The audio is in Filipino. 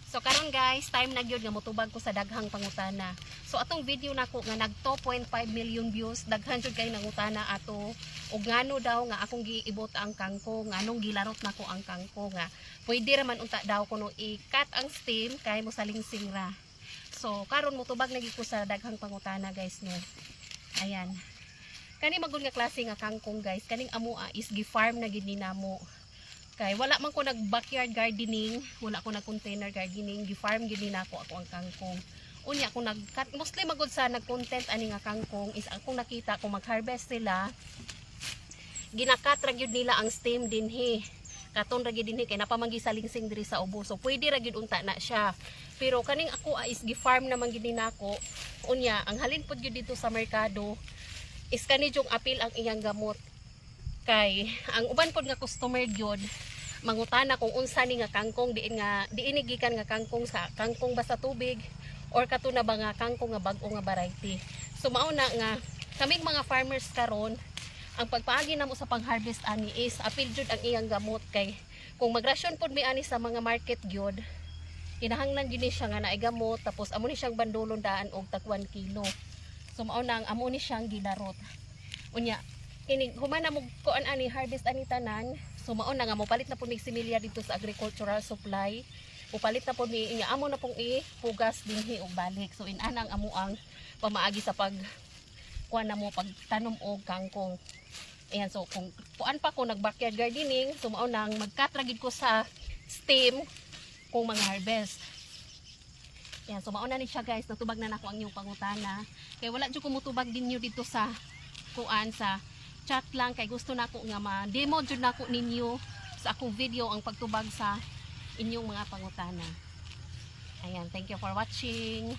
So karon guys, time na gyud nga motubag ko sa daghang pangutana. So atong video nako nga nag 2.5 million views, daghan jud kay nangutana ato ug ngano daw nga akong giibot ang kangkong, nganong gilarot nako ang kangkong nga. Pwede ra man unta daw kuno i-cut ang stem kay mo salingsing ra. So karon motubag na gyud ko sa daghang pangutana guys no. Ayan. Kani magud nga klase nga kangkong guys, kaning amoa is gi-farm na gid ni namo. Kay wala man ko nag backyard gardening, wala ko nag container gardening, gi-farm gid ni nako ako ang kangkong. Unya ako nag-cut, mostly magud sa nag-content ani nga kangkong is akong nakita kung mag-harvest sila, ginakat ra gyud nila ang stem dinhi. Katon ra gyud dinhi kay napamanggi salingsing diri sa ubo. So pwede ra gyud unta na siya. Pero kaning ako is gi-farm naman gid ni nako. Unya ang halin pod gyud dito sa merkado is kani jung apil ang iyang gamot. Kay ang uban pod nga customer gyud mangutana kung unsa ni nga kangkong diin gikan nga kangkong sa kangkong basta tubig or kato na ba nga kangkong nga bag-o nga variety. So mao na nga kaming mga farmers karon ang pagpaagi namo sa pang-harvest ani is apil jud ang iyang gamot kay kung magrasyon pod mi ani sa mga market gyud kinahanglan gyud ni siya nga naay gamot tapos amo ni siyang bandulon daan og tag 1 kilo. So mao na ang amo ni siyang gidarot. Unya ini humana mo kuan ani harvest ani tanan. So mao na nga mopalit na pud mig similya dito sa agricultural supply. Upalit na pud mi inya amo na pong ipugas dinhi og balik. So inana ang amo ang pamaagi sa pag kuan na mo pagtanom og kangkong. Ayan, so kung kuan pa ko nag backyard gardening, so mao nang mag-cut ra gid ko sa stem kung mga harvest. Ayan, so mao na ni siya guys, natubag na nako ang inyong pangutana. Kay wala jud ko mutubag dinyo dito sa kuan sa chat lang kay gusto nako nga ma-demo jud nako ninyo sa akong video ang pagtubag sa inyong mga pangutana. Ayan, thank you for watching.